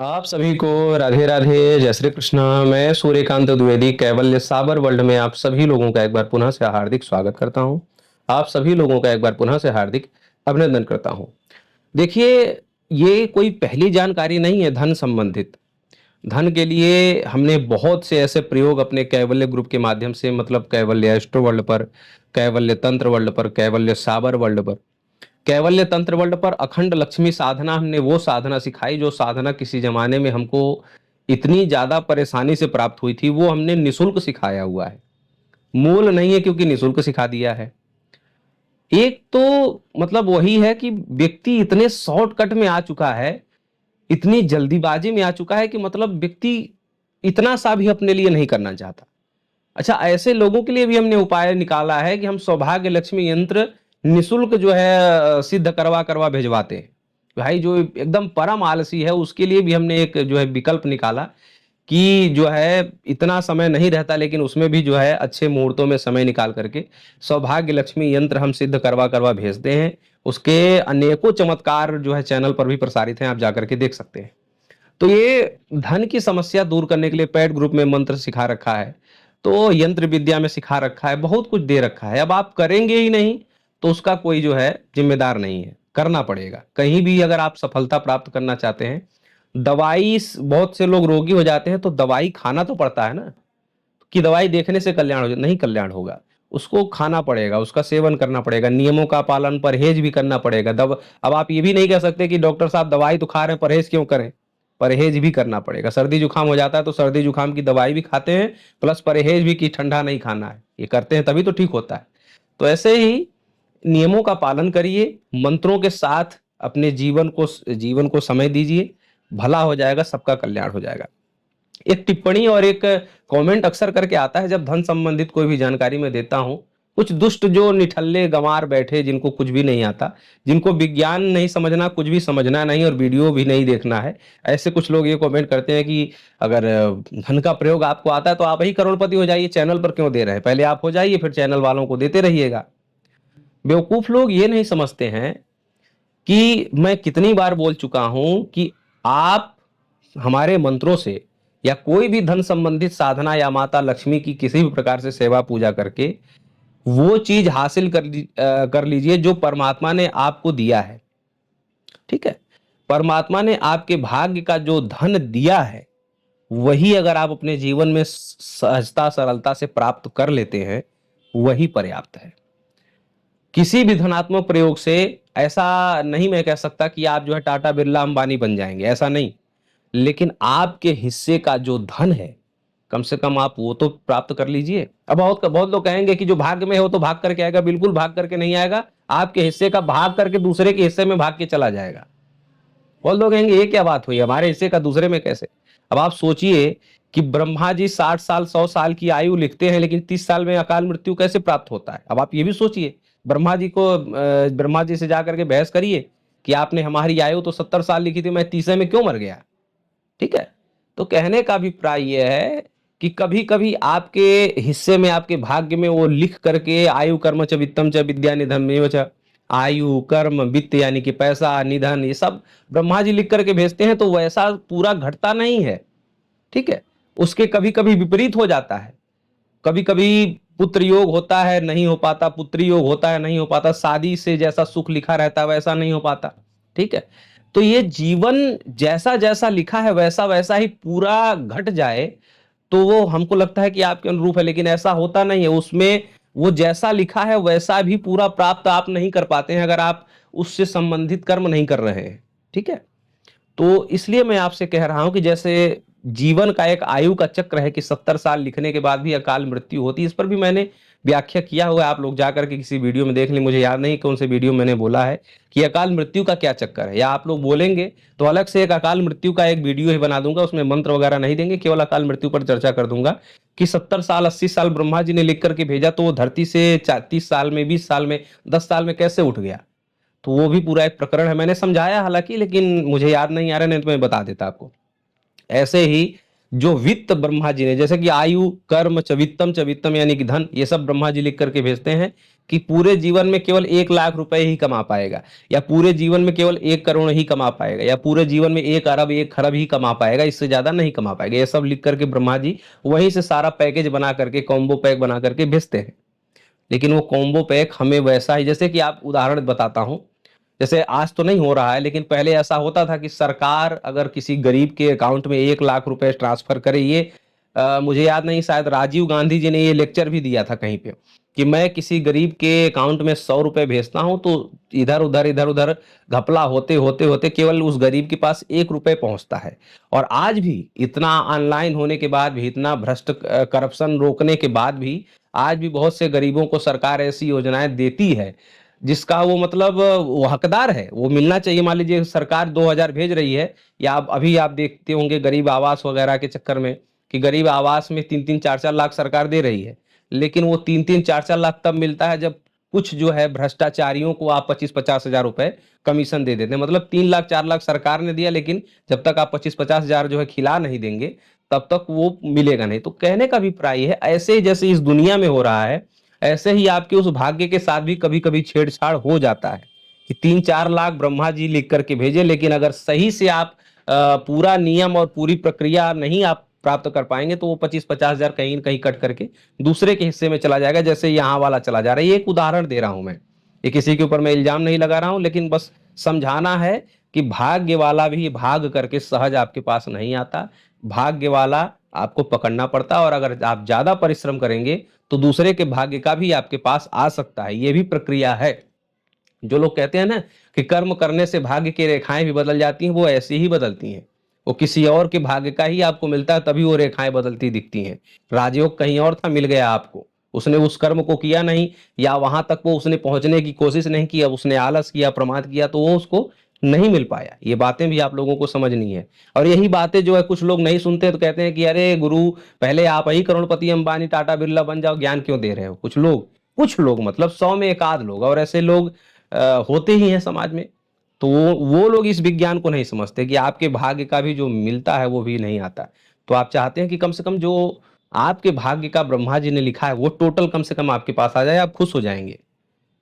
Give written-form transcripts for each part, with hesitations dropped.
आप सभी को राधे राधे, जय श्री कृष्णा। मैं सूर्यकांत द्विवेदी कैवल्य साबर वर्ल्ड में आप सभी लोगों का एक बार पुनः से हार्दिक स्वागत करता हूं। आप सभी लोगों का एक बार पुनः से हार्दिक अभिनंदन करता हूं। देखिए, ये कोई पहली जानकारी नहीं है धन संबंधित। धन के लिए हमने बहुत से ऐसे प्रयोग अपने कैवल्य ग्रुप के माध्यम से, मतलब कैवल्य एस्ट्रो वर्ल्ड पर, कैवल्य तंत्र वर्ल्ड पर, कैवल्य साबर वर्ल्ड पर, कैवल्य तंत्र वर्ल्ड पर अखंड लक्ष्मी साधना, हमने वो साधना सिखाई जो साधना किसी जमाने में हमको इतनी ज्यादा परेशानी से प्राप्त हुई थी, वो हमने निशुल्क सिखाया हुआ है। मूल नहीं है क्योंकि निशुल्क सिखा दिया है। एक तो मतलब वही है कि व्यक्ति इतने शॉर्टकट में आ चुका है, इतनी जल्दीबाजी में आ चुका है कि मतलब व्यक्ति इतना सा भी अपने लिए नहीं करना चाहता। अच्छा, ऐसे लोगों के लिए भी हमने उपाय निकाला है कि हम सौभाग्य लक्ष्मी यंत्र निशुल्क जो है सिद्ध करवा करवा भिजवाते हैं। भाई जो एकदम परम आलसी है उसके लिए भी हमने एक जो है विकल्प निकाला कि जो है इतना समय नहीं रहता, लेकिन उसमें भी जो है अच्छे मुहूर्तों में समय निकाल करके सौभाग्य लक्ष्मी यंत्र हम सिद्ध करवा करवा भेजते हैं। उसके अनेकों चमत्कार जो है चैनल पर भी प्रसारित हैं, आप जाकर के देख सकते हैं। तो ये धन की समस्या दूर करने के लिए पेड ग्रुप में मंत्र सिखा रखा है, तो यंत्र विद्या में सिखा रखा है, बहुत कुछ दे रखा है। अब आप करेंगे ही नहीं तो उसका कोई जो है जिम्मेदार नहीं है, करना पड़ेगा। कहीं भी अगर आप सफलता प्राप्त करना चाहते हैं, बहुत से लोग रोगी हो जाते हैं तो दवाई खाना तो पड़ता है ना, कि दवाई देखने से कल्याण हो जाए, नहीं कल्याण होगा। उसको खाना पड़ेगा, उसका सेवन करना पड़ेगा, नियमों का पालन परहेज भी करना पड़ेगा। अब आप ये भी नहीं कह सकते कि डॉक्टर साहब दवाई तो खा रहे हैं, परहेज क्यों करें। परहेज भी करना पड़ेगा। सर्दी जुकाम हो जाता है तो सर्दी जुकाम की दवाई भी खाते हैं, प्लस परहेज भी कि ठंडा नहीं खाना है, ये करते हैं तभी तो ठीक होता है। तो ऐसे ही नियमों का पालन करिए, मंत्रों के साथ अपने जीवन को समय दीजिए, भला हो जाएगा, सबका कल्याण हो जाएगा। एक टिप्पणी और एक कमेंट अक्सर करके आता है जब धन संबंधित कोई भी जानकारी मैं देता हूं। कुछ दुष्ट जो निठल्ले गंवार बैठे, जिनको कुछ भी नहीं आता, जिनको विज्ञान नहीं समझना, कुछ भी समझना नहीं और वीडियो भी नहीं देखना है, ऐसे कुछ लोग ये कमेंट करते हैं कि अगर धन का प्रयोग आपको आता है तो आप ही करोड़पति हो जाइए, चैनल पर क्यों दे रहे हैं, पहले आप हो जाइए फिर चैनल वालों को देते रहिएगा। बेवकूफ लोग ये नहीं समझते हैं कि मैं कितनी बार बोल चुका हूं कि आप हमारे मंत्रों से या कोई भी धन संबंधित साधना या माता लक्ष्मी की किसी भी प्रकार से सेवा पूजा करके वो चीज हासिल कर लीजिए जो परमात्मा ने आपको दिया है। ठीक है, परमात्मा ने आपके भाग्य का जो धन दिया है, वही अगर आप अपने जीवन में सहजता सरलता से प्राप्त कर लेते हैं, वही पर्याप्त है। किसी भी धनात्मक प्रयोग से ऐसा नहीं मैं कह सकता कि आप जो है टाटा बिरला अंबानी बन जाएंगे, ऐसा नहीं। लेकिन आपके हिस्से का जो धन है, कम से कम आप वो तो प्राप्त कर लीजिए। अब बहुत बहुत लोग कहेंगे कि जो भाग्य में हो तो भाग करके आएगा, बिल्कुल भाग करके नहीं आएगा। आपके हिस्से का भाग करके दूसरे के हिस्से में भाग के चला जाएगा। बहुत लोग कहेंगे ये क्या बात हुई, हमारे हिस्से का दूसरे में कैसे। अब आप सोचिए कि ब्रह्मा जी 60 साल 100 साल की आयु लिखते हैं, लेकिन 30 साल में अकाल मृत्यु कैसे प्राप्त होता है। अब आप ये भी सोचिए, ब्रह्मा जी से जाकर के बहस करिए कि आपने हमारी आयु तो 70 साल लिखी थी, मैं 30 में क्यों मर गया। ठीक है, तो कहने का अभिप्राय यह है कि कभी कभी आपके हिस्से में, आपके भाग्य में वो लिख करके आयु कर्म च वित्तम च विद्या निधन में च, आयु कर्म वित्त यानी कि पैसा निधन, ये सब ब्रह्मा जी लिख करके भेजते हैं, तो वैसा पूरा घटता नहीं है। ठीक है, उसके कभी कभी विपरीत हो जाता है। कभी कभी पुत्र योग होता है, नहीं हो पाता, पुत्री योग होता है, नहीं हो पाता, शादी से जैसा सुख लिखा रहता है वैसा नहीं हो पाता। ठीक है, तो ये जीवन जैसा जैसा लिखा है वैसा वैसा ही पूरा घट जाए तो वो हमको लगता है कि आपके अनुरूप है, लेकिन ऐसा होता नहीं है। उसमें वो जैसा लिखा है वैसा भी पूरा प्राप्त आप नहीं कर पाते हैं अगर आप उससे संबंधित कर्म नहीं कर रहे हैं। ठीक है, तो इसलिए मैं आपसे कह रहा हूं कि जैसे जीवन का एक आयु का चक्र है कि 70 साल लिखने के बाद भी अकाल मृत्यु होती है, इस पर भी मैंने व्याख्या किया हुआ है। आप लोग जाकर के किसी वीडियो में देख लें, मुझे याद नहीं कौन से वीडियो मैंने बोला है कि अकाल मृत्यु का क्या चक्कर है, या आप लोग बोलेंगे तो अलग से एक अकाल मृत्यु का एक वीडियो ही बना दूंगा, उसमें मंत्र वगैरह नहीं देंगे, केवल अकाल मृत्यु पर चर्चा कर दूंगा कि 70 साल 80 साल ब्रह्मा जी ने लिख करके भेजा तो वो धरती से 30 साल में, 20 साल में, 10 साल में कैसे उठ गया। तो वो भी पूरा एक प्रकरण है, मैंने समझाया हालांकि, लेकिन मुझे याद नहीं आ रहा, नहीं तो मैं बता देता आपको। ऐसे ही जो वित्त ब्रह्मा जी ने, जैसे कि आयु कर्म च वित्तम यानी कि धन, ये सब ब्रह्मा जी लिख करके भेजते हैं कि पूरे जीवन में केवल 1 लाख रुपए ही कमा पाएगा, या पूरे जीवन में केवल 1 करोड़ ही कमा पाएगा, या पूरे जीवन में 1 अरब 1 खरब ही कमा पाएगा, इससे ज्यादा नहीं कमा पाएगा। ये सब लिख करके ब्रह्मा जी वहीं से सारा पैकेज बना करके, कॉम्बो पैक बना करके भेजते हैं। लेकिन वो कॉम्बो पैक हमें वैसा ही, जैसे कि आप उदाहरण बताता हूं, जैसे आज तो नहीं हो रहा है, लेकिन पहले ऐसा होता था कि सरकार अगर किसी गरीब के अकाउंट में 1 लाख रुपए ट्रांसफर करे, ये मुझे याद नहीं, शायद राजीव गांधी जी ने ये लेक्चर भी दिया था कहीं पे, कि मैं किसी गरीब के अकाउंट में 100 रुपए भेजता हूं तो इधर उधर घपला होते होते होते केवल उस गरीब के पास 1 रुपए पहुंचता है। और आज भी इतना ऑनलाइन होने के बाद भी, इतना भ्रष्ट करप्शन रोकने के बाद भी, आज भी बहुत से गरीबों को सरकार ऐसी योजनाएं देती है जिसका वो मतलब वो हकदार है, वो मिलना चाहिए। मान लीजिए सरकार 2,000 भेज रही है, या अभी आप देखते होंगे गरीब आवास वगैरह के चक्कर में कि गरीब आवास में 3-3 4-4 लाख सरकार दे रही है, लेकिन वो 3-3 4-4 लाख तब मिलता है जब कुछ जो है भ्रष्टाचारियों को आप 25-50 हजार रुपए कमीशन दे देते हैं। मतलब 3 लाख 4 लाख सरकार ने दिया, लेकिन जब तक आप 25-50 हजार जो है खिला नहीं देंगे तब तक वो मिलेगा नहीं। तो कहने का अभिप्राय है, ऐसे ही जैसे इस दुनिया में हो रहा है, ऐसे ही आपके उस भाग्य के साथ भी कभी कभी छेड़छाड़ हो जाता है कि 3-4 लाख ब्रह्मा जी लिख करके भेजे, लेकिन अगर सही से आप पूरा नियम और पूरी प्रक्रिया नहीं आप प्राप्त कर पाएंगे तो वो 25-50 हजार कहीं न कहीं कट करके दूसरे के हिस्से में चला जाएगा, जैसे यहाँ वाला चला जा रहा है। ये एक उदाहरण दे रहा हूं मैं, ये किसी के ऊपर मैं इल्जाम नहीं लगा रहा हूं, लेकिन बस समझाना है कि भाग्य वाला भी भाग करके सहज आपके पास नहीं आता। भाग्य वाला आपको पकड़ना पड़ता है, और अगर आप ज्यादा परिश्रम करेंगे तो दूसरे के भाग्य का भी आपके पास आ सकता है। ये भी प्रक्रिया है। जो लोग कहते हैं ना कि कर्म करने से भाग्य की रेखाएं भी बदल जाती हैं, वो ऐसी ही बदलती हैं। वो किसी और के भाग्य का ही आपको मिलता है, तभी वो रेखाएं बदलती दिखती हैं। राजयोग कहीं और था, मिल गया आपको, उसने उस कर्म को किया नहीं, या वहां तक वो उसने पहुंचने की कोशिश नहीं की, अब उसने आलस किया, प्रमाद किया, तो वो उसको नहीं मिल पाया। ये बातें भी आप लोगों को समझनी है। और यही बातें जो है कुछ लोग नहीं सुनते तो कहते हैं कि अरे गुरु, पहले आप ही करोड़पति अंबानी टाटा बिरला बन जाओ, ज्ञान क्यों दे रहे हो। कुछ लोग मतलब 100 में एक आध लोग, और ऐसे लोग होते ही हैं समाज में। तो वो लोग इस विज्ञान को नहीं समझते कि आपके भाग्य का भी जो मिलता है वो भी नहीं आता। तो आप चाहते हैं कि कम से कम जो आपके भाग्य का ब्रह्मा जी ने लिखा है वो टोटल कम से कम आपके पास आ जाए, आप खुश हो जाएंगे।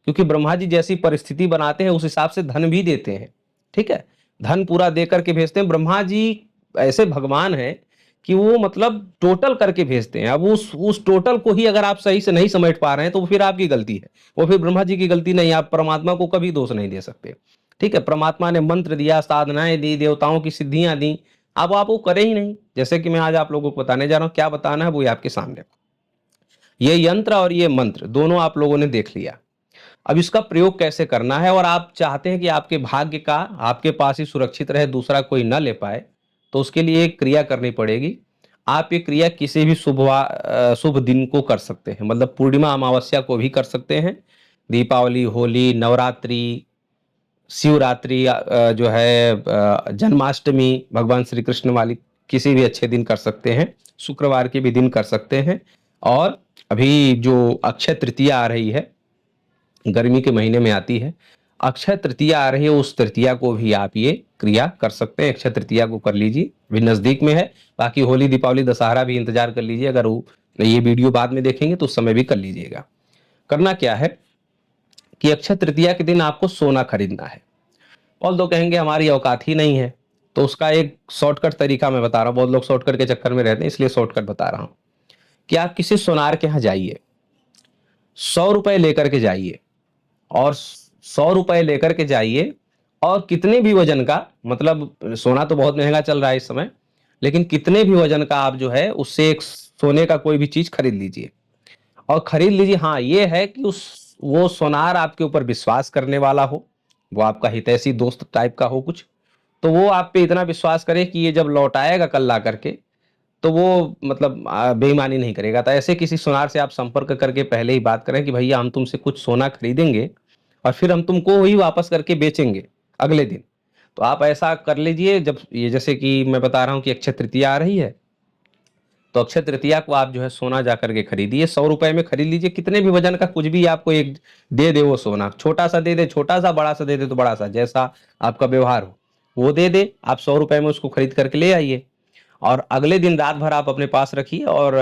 क्योंकि ब्रह्मा जी जैसी परिस्थिति बनाते हैं उस हिसाब से धन भी देते हैं। ठीक है, धन पूरा दे करके भेजते हैं। ब्रह्मा जी ऐसे भगवान हैं कि वो मतलब टोटल करके भेजते हैं। अब उस टोटल को ही अगर आप सही से नहीं समेट पा रहे हैं तो फिर आपकी गलती है, वो फिर ब्रह्मा जी की गलती नहीं। आप परमात्मा को कभी दोष नहीं दे सकते। ठीक है, परमात्मा ने मंत्र दिया, साधनाएं दी, देवताओं की सिद्धियां दी, अब आप वो करे ही नहीं। जैसे कि मैं आज आप लोगों को बताने जा रहा हूं, क्या बताना है वो आपके सामने। ये यंत्र और ये मंत्र दोनों आप लोगों ने देख लिया। अब इसका प्रयोग कैसे करना है, और आप चाहते हैं कि आपके भाग्य का आपके पास ही सुरक्षित रहे, दूसरा कोई ना ले पाए, तो उसके लिए एक क्रिया करनी पड़ेगी। आप ये क्रिया किसी भी शुभ दिन को कर सकते हैं, मतलब पूर्णिमा अमावस्या को भी कर सकते हैं, दीपावली, होली, नवरात्रि, शिवरात्रि, जो है जन्माष्टमी, भगवान श्री कृष्ण वाली किसी भी अच्छे दिन कर सकते हैं, शुक्रवार के भी दिन कर सकते हैं। और अभी जो अक्षय तृतीया आ रही है, गर्मी के महीने में आती है, अक्षय तृतीया आ रही है, उस तृतीया को भी आप ये क्रिया कर सकते हैं। अक्षय तृतीया को कर लीजिए, भी नजदीक में है। बाकी होली, दीपावली, दशहरा भी इंतजार कर लीजिए, अगर वो ये वीडियो बाद में देखेंगे तो उस समय भी कर लीजिएगा। करना क्या है कि अक्षय तृतीया के दिन आपको सोना खरीदना है। बहुत लोग कहेंगे हमारी औकात ही नहीं है, तो उसका एक शॉर्टकट तरीका मैं बता रहा हूँ। बहुत लोग शॉर्टकट के चक्कर में रहते हैं, इसलिए शॉर्टकट बता रहा हूँ कि आप किसी सोनार के यहाँ जाइए, 100 रुपए लेकर के जाइए, और 100 रुपए लेकर के जाइए, और कितने भी वजन का, मतलब सोना तो बहुत महंगा चल रहा है इस समय, लेकिन कितने भी वजन का आप जो है उससे एक सोने का कोई भी चीज खरीद लीजिए, और खरीद लीजिए। हाँ, ये है कि उस वो सोनार आपके ऊपर विश्वास करने वाला हो, वो आपका हितैषी दोस्त टाइप का हो कुछ, तो वो आप पे इतना विश्वास करे कि ये जब लौटाएगा कल ला करके तो वो मतलब बेईमानी नहीं करेगा। तो ऐसे किसी सुनार से आप संपर्क करके पहले ही बात करें कि भैया हम तुमसे कुछ सोना खरीदेंगे और फिर हम तुमको वही वापस करके बेचेंगे अगले दिन। तो आप ऐसा कर लीजिए, जब ये जैसे कि मैं बता रहा हूँ कि अक्षय तृतीया आ रही है, तो अक्षय तृतीया को आप जो है सोना जा करके खरीदिए, 100 रुपए में खरीद लीजिए, कितने भी वजन का कुछ भी आपको एक दे दे वो सोना, छोटा सा दे दे छोटा सा, बड़ा सा दे दे तो बड़ा सा, जैसा आपका व्यवहार हो वो दे दे। आप 100 रुपए में उसको खरीद करके ले आइए, और अगले दिन रात भर आप अपने पास रखिए, और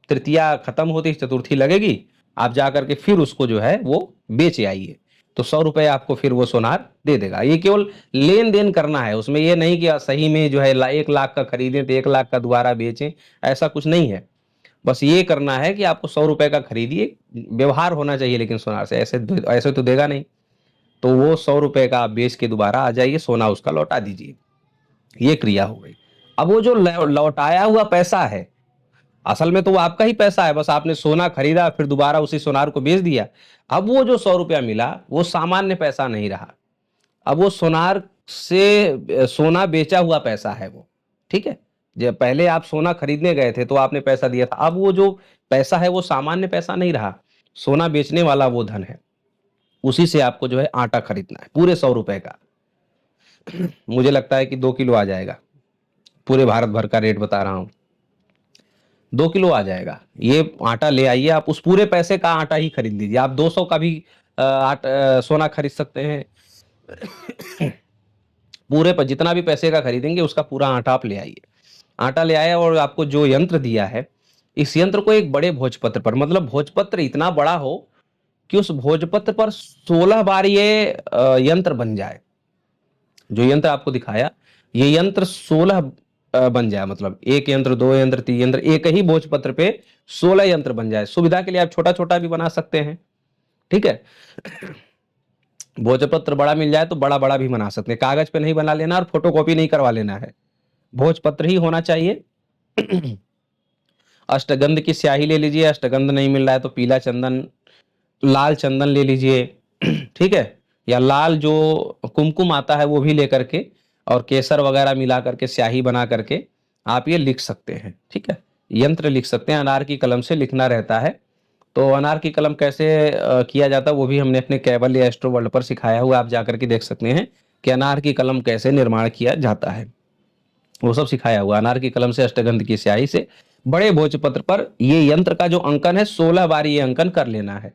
तृतीया खत्म होती चतुर्थी लगेगी आप जा करके फिर उसको जो है वो बेच आइए, तो 100 रुपए आपको फिर वो सोनार दे देगा। ये केवल लेन देन करना है, उसमें ये नहीं कि सही में जो है 1 लाख का खरीदें तो 1 लाख का दोबारा बेचें, ऐसा कुछ नहीं है। बस ये करना है कि आपको 100 रुपए का खरीदिए, व्यवहार होना चाहिए लेकिन सोनार से, ऐसे तो देगा नहीं। तो वो 100 रुपए का आप बेच के दोबारा आ जाइए, सोना उसका लौटा दीजिए। ये क्रिया हो गई। अब वो जो लौटाया हुआ पैसा है, असल में तो वो आपका ही पैसा है, बस आपने सोना खरीदा फिर दोबारा उसी सोनार को बेच दिया। अब वो जो 100 रुपया मिला वो सामान्य पैसा नहीं रहा, अब वो सोनार से सोना बेचा हुआ पैसा है वो। ठीक है, जब पहले आप सोना खरीदने गए थे तो आपने पैसा दिया था, अब वो जो पैसा है वो सामान्य पैसा नहीं रहा, सोना बेचने वाला वो धन है। उसी से आपको जो है आटा खरीदना है पूरे 100 रुपए का। मुझे लगता है कि 2 किलो आ जाएगा, पूरे भारत भर का रेट बता रहा हूं, 2 किलो आ जाएगा। ये आटा ले आइए, आप उस पूरे पैसे का आटा ही खरीद लीजिए। आप 200 का भी सोना खरीद सकते हैं। पूरे पर जितना भी पैसे का खरीदेंगे उसका पूरा आटा आप ले आइए। आटा ले आया और आपको जो यंत्र दिया है, इस यंत्र को एक बड़े भोजपत्र पर, मतलब भोजपत्र इतना बड़ा हो कि उस भोजपत्र पर 16 बार ये यंत्र बन जाए। जो यंत्र आपको दिखाया, ये यंत्र 16 बन जाए, मतलब एक यंत्र, दो यंत्र, तीन यंत्र, एक ही भोजपत्र पे 16 यंत्र बन जाए। सुविधा के लिए आप छोटा छोटा भी बना सकते हैं। ठीक है, भोजपत्र बड़ा मिल जाए तो बड़ा बड़ा भी बना सकते हैं। कागज पे नहीं बना लेना और फोटोकॉपी नहीं करवा लेना है, भोजपत्र ही होना चाहिए। अष्टगंध की स्याही ले लीजिए, अष्टगंध नहीं मिल रहा है तो पीला चंदन, लाल चंदन ले लीजिए। ठीक है, या लाल जो कुमकुम आता है वो भी लेकर के, और केसर वगैरह मिला करके स्याही बना करके आप ये लिख सकते हैं। ठीक है, यंत्र लिख सकते हैं, अनार की कलम से लिखना रहता है। तो अनार की कलम कैसे किया जाता है वो भी हमने अपने कैबल या एस्ट्रो वर्ल्ड पर सिखाया हुआ, आप जाकर के देख सकते हैं कि अनार की कलम कैसे निर्माण किया जाता है, वो सब सिखाया हुआ। अनार की कलम से, अष्टगंध की स्याही से बड़े भोजपत्र पर ये यंत्र का जो अंकन है 16 बार ये अंकन कर लेना है।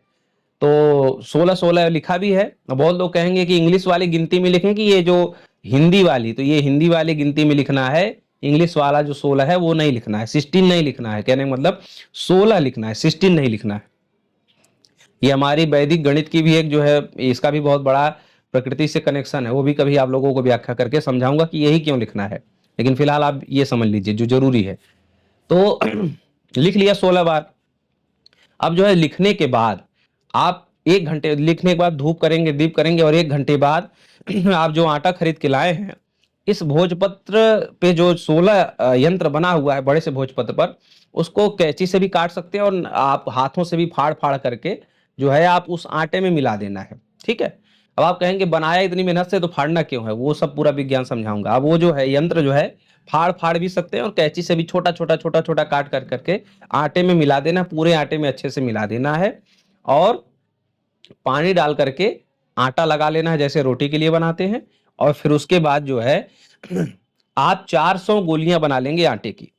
तो 16-16 लिखा भी है। बहुत लोग कहेंगे कि इंग्लिश वाली गिनती में लिखें कि ये जो हिंदी वाली, तो ये हिंदी वाली गिनती में लिखना है, इंग्लिश वाला जो 16 है वो नहीं लिखना है, 16 नहीं लिखना है। कहने का मतलब 16 लिखना है, 16 नहीं लिखना है। ये हमारी वैदिक गणित की भी एक जो है, इसका भी बहुत बड़ा प्रकृति से कनेक्शन है, वो भी कभी आप लोगों को व्याख्या करके समझाऊंगा कि यही क्यों लिखना है। लेकिन फिलहाल आप ये समझ लीजिए जो जरूरी है। तो लिख लिया 16 बार। अब जो है लिखने के बाद आप 1 घंटे, लिखने के बाद धूप करेंगे, दीप करेंगे, और 1 घंटे बाद आप जो आटा खरीद के लाए हैं, इस भोजपत्र पे जो 16 यंत्र बना हुआ है बड़े से भोजपत्र पर, उसको कैंची से भी काट सकते हैं और आप हाथों से भी फाड़ फाड़ करके जो है आप उस आटे में मिला देना है। ठीक है, अब आप कहेंगे बनाया इतनी मेहनत से तो फाड़ना क्यों है, वो सब पूरा विज्ञान समझाऊंगा। अब वो जो है यंत्र जो है फाड़ फाड़ भी सकते हैं और कैंची से भी छोटा छोटा छोटा छोटा काट कर करके आटे में मिला देना, पूरे आटे में अच्छे से मिला देना है, और पानी डाल करके आटा लगा लेना है जैसे रोटी के लिए बनाते हैं। और फिर उसके बाद जो है आप 400 गोलियां बना लेंगे आटे की।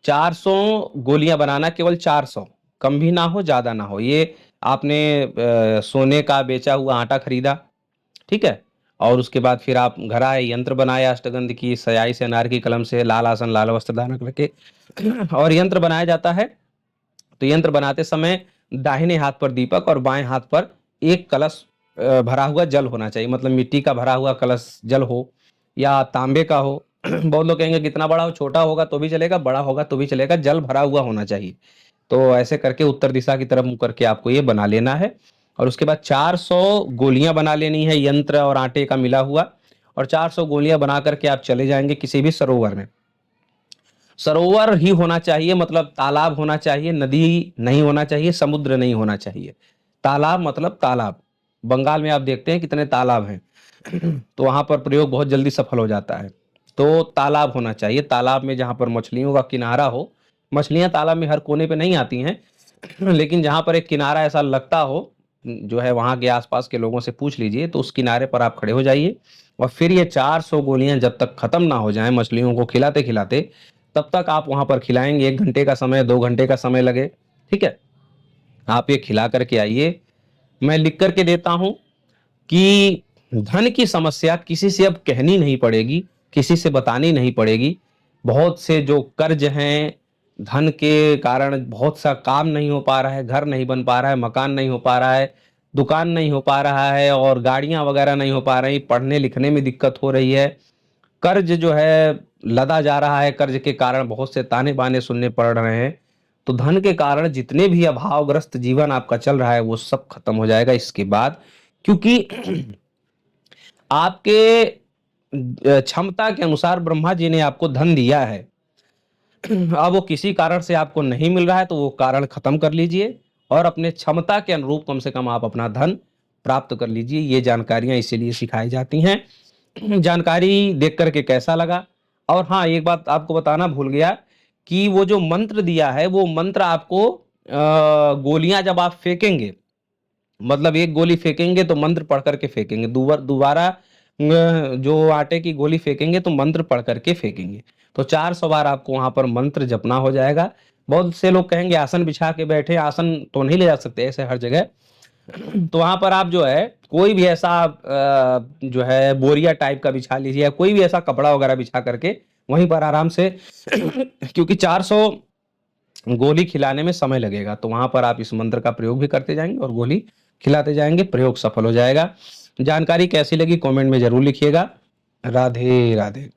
400 गोलियां बनाना, केवल 400, कम भी ना हो ज्यादा ना हो। ये आपने सोने का बेचा हुआ आटा खरीदा, ठीक है, और उसके बाद फिर आप घर आए, यंत्र बनाया अष्टगंध की स्याही से, अनार की कलम से, लाल आसन लाल वस्त्र धारण करके, और यंत्र बनाया जाता है। तो यंत्र बनाते समय दाहिने हाथ पर दीपक और बाएं हाथ पर एक कलश भरा हुआ जल होना चाहिए, मतलब मिट्टी का भरा हुआ कलश जल हो या तांबे का हो। बहुत लोग कहेंगे कितना बड़ा हो, छोटा होगा तो भी चलेगा, बड़ा होगा तो भी चलेगा, जल भरा हुआ होना चाहिए। तो ऐसे करके उत्तर दिशा की तरफ मुंह करके आपको ये बना लेना है। और उसके बाद 400 गोलियां बना लेनी है यंत्र और आटे का मिला हुआ, और 400 गोलियां बना करके आप चले जाएंगे किसी भी सरोवर में। सरोवर ही होना चाहिए, मतलब तालाब होना चाहिए, नदी नहीं होना चाहिए, समुद्र नहीं होना चाहिए। तालाब मतलब तालाब, बंगाल में आप देखते हैं कितने तालाब हैं। तो वहां पर प्रयोग बहुत जल्दी सफल हो जाता है। तो तालाब होना चाहिए, तालाब में जहां पर मछलियों का किनारा हो। मछलियां तालाब में हर कोने पे नहीं आती हैं, लेकिन जहां पर एक किनारा ऐसा लगता हो, जो है वहां के आसपास के लोगों से पूछ लीजिए, तो उस किनारे पर आप खड़े हो जाइए। और फिर ये 400 गोलियां जब तक खत्म ना हो जाएं मछलियों को खिलाते खिलाते, तब तक आप वहां पर खिलाएंगे। 1 घंटे का समय, 2 घंटे का समय लगे, ठीक है, आप ये खिला करके आइए। मैं लिख करके देता हूं कि धन की समस्या किसी से अब कहनी नहीं पड़ेगी, किसी से बतानी नहीं पड़ेगी। बहुत से जो कर्ज हैं, धन के कारण बहुत सा काम नहीं हो पा रहा है, घर नहीं बन पा रहा है, मकान नहीं हो पा रहा है, दुकान नहीं हो पा रहा है और गाड़ियाँ वगैरह नहीं हो पा रही, पढ़ने-लिखने में दिक्कत हो रही है। कर्ज जो है लदा जा रहा है, कर्ज के कारण बहुत से ताने-बाने सुनने पड़ रहे हैं। तो धन के कारण जितने भी अभावग्रस्त जीवन आपका चल रहा है, वो सब खत्म हो जाएगा इसके बाद, क्योंकि आपके क्षमता के अनुसार ब्रह्मा जी ने आपको धन दिया है। अब वो किसी कारण से आपको नहीं मिल रहा है, तो वो कारण खत्म कर लीजिए और अपने क्षमता के अनुरूप कम से कम आप अपना धन प्राप्त कर लीजिए। ये जानकारियाँ इसीलिए सिखाई जाती हैं। जानकारी देख कर के कैसा लगा? और हाँ, एक बात आपको बताना भूल गया कि वो जो मंत्र दिया है, वो मंत्र आपको गोलियाँ जब आप फेंकेंगे, मतलब एक गोली फेंकेंगे तो मंत्र पढ़ कर के फेंकेंगे, दोबारा जो आटे की गोली फेंकेंगे तो मंत्र पढ़ कर के फेंकेंगे। तो 400 बार आपको वहाँ पर मंत्र जपना हो जाएगा। बहुत से लोग कहेंगे आसन बिछा के बैठे, आसन तो नहीं ले जा सकते ऐसे हर जगह। तो वहाँ पर आप जो है कोई भी ऐसा जो है बोरिया टाइप का बिछा लीजिए या कोई भी ऐसा कपड़ा वगैरह बिछा करके वहीं पर आराम से क्योंकि 400 गोली खिलाने में समय लगेगा, तो वहाँ पर आप इस मंत्र का प्रयोग भी करते जाएँगे और गोली खिलाते जाएँगे, प्रयोग सफल हो जाएगा। जानकारी कैसी लगी कमेंट में ज़रूर लिखिएगा। राधे, राधे।